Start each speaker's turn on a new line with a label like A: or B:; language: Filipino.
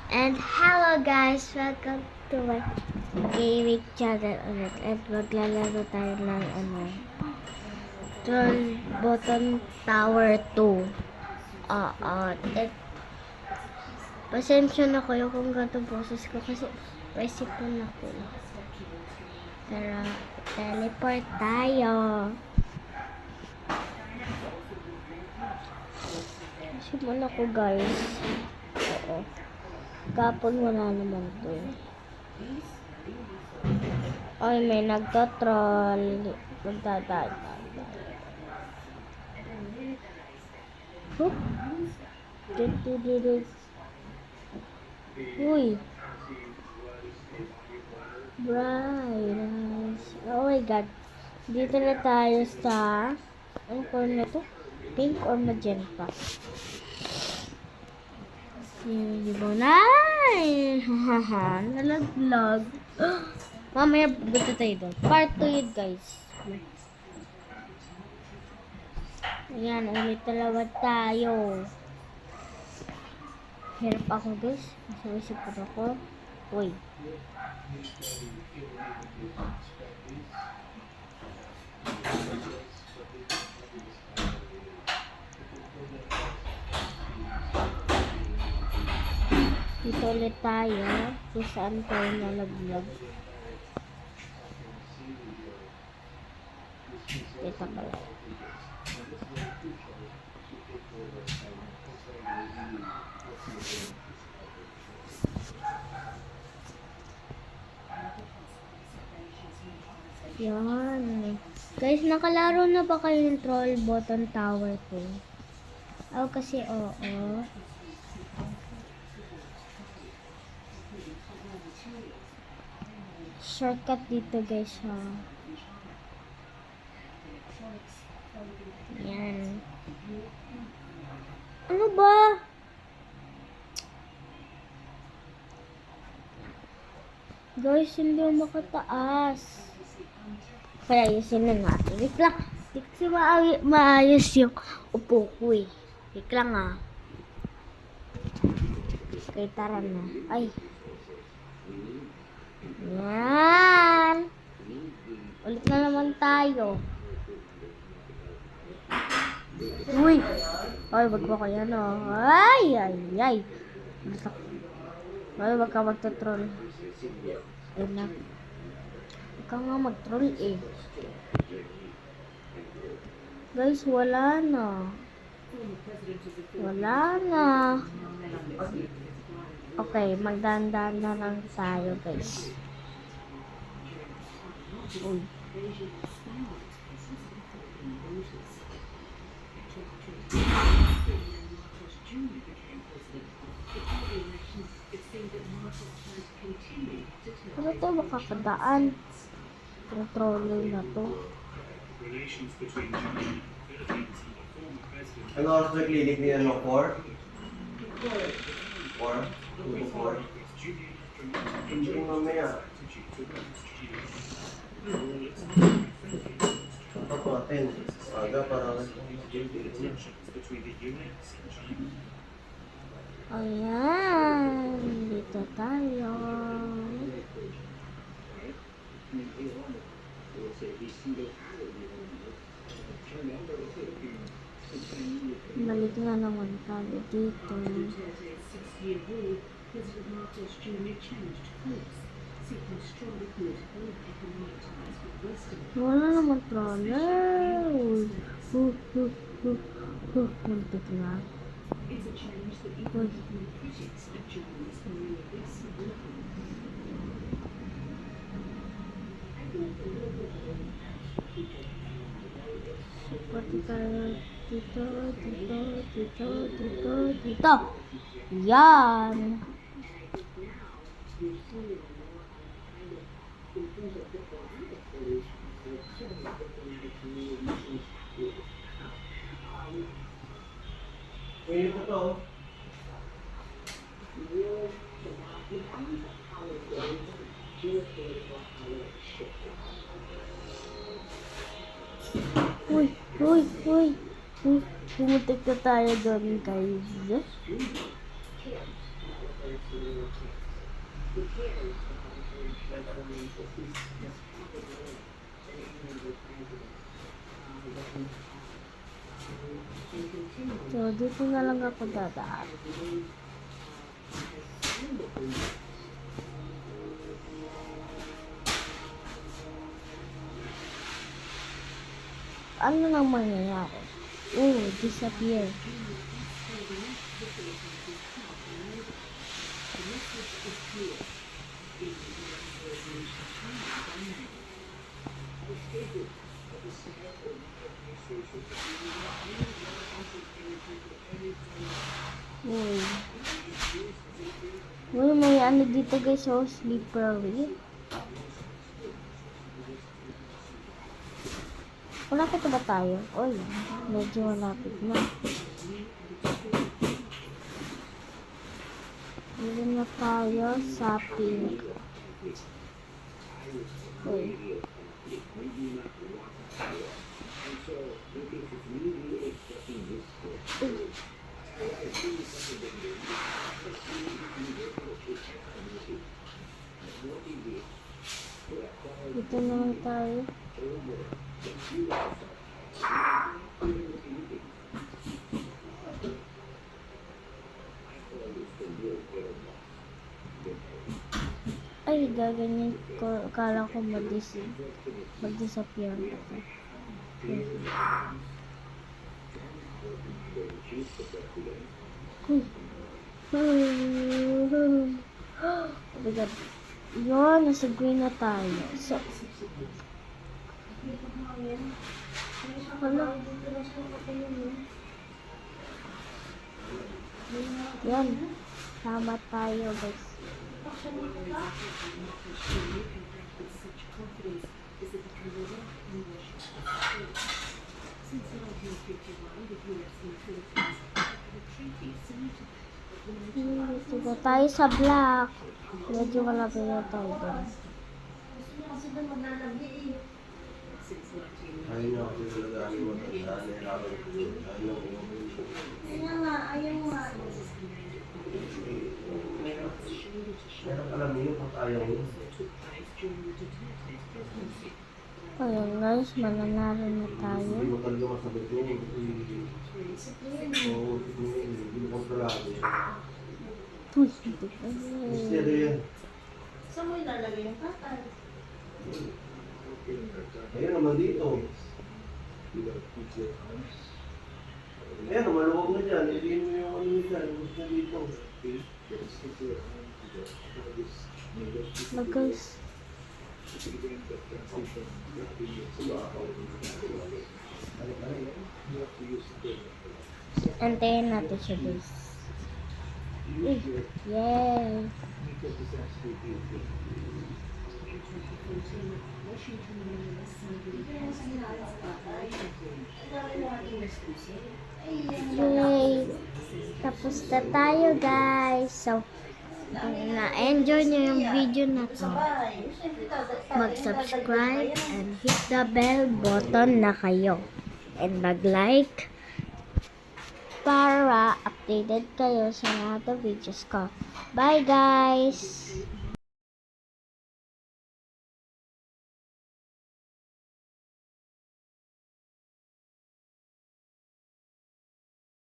A: And hello guys! Welcome to my gaming channel ulit. At maglalaro tayo ng Troll Button Tower 2. At pasensya na kayo kung ganito boses ko kasi resipon ako. Tara, teleport tayo. Simula ko guys. Oo. Kapon wala naman to. Ay, may nagtotroll. Magdadaan. Uy. Bright. Oh my god. Dito na tayo sa ang color na to? Pink or magenta? Ay! Hahaha. Nalaglag. Mamaya buto tayo doon. Part 2 yun guys. Ayan. Ulit dalawa tayo. Hirap ako guys. Masawisi po ako. Uy. Dito ulit tayo. Kung saan tayo nalaglag. Ito pala. Yan. Guys, nakalaro na ba kayo ng Troll Button Tower 2? Oh, kasi oo. Shortcut dito guys ha. Yan. Ano ba? Guys, hindi ako makataas. Kaya ayusin na natin. Wait lang. Hindi kasi maayos yung upo ko eh. Wait lang ah. Okay, tara na. Ay. Yan. Ulit na naman tayo. Uy. Ay, wag ba kaya no? Ay. Ay, wag ka magtotroll. Ayun na. Wag ka nga mag-troll eh. Guys, wala na. Wala na. Okay, magdaan-daan na lang tayo guys. Uy. Ano to makakadaan? Controller na to.
B: Ano oras na clinic ni ano? 4? 4? 2 to 4? Hindi mamaya. Ako natin. Aga para
A: Ayan. Dito tayo. Balik na naman tayo dito. Wala naman troller. Muntik na. Uy. Pati tayo dito. Yan.
B: Pwede po to.
A: Uy. Pumuntik na tayo doon guys. So, dito na lang ako dadaan. Ano nang mangyayari? Disappear. Uy. Uy, may ano dito guys, slippery. Malapit na ba tayo? Uy, medyo malapit na. Dito na tayo sa pink. Uy. Dito naman tayo. Ay, gaganyan ko. Akala ko mag-disappear na to. Oh my God. Yun, nasa green na tayo. So, hala. Yan. Tama tayo, guys. Dito tayo sa black. Medyo malapit na tayo doon. Ayan guys, mananalo na tayo. Uy, hindi pa.
C: Saan mo ilalagay yung tatay?
D: Ayan naman dito. Ayan, maluwag na dyan. Ilihin mo yung ano dyan. Mas na dito.
A: Mag-guys. Antayin natin siya guys. Yay! Yay! Tapos na tayo guys. So, na-enjoy nyo yung video na to. Mag-subscribe and hit the bell button na kayo. And mag-like para updated kayo sa mga videos ko. Bye guys!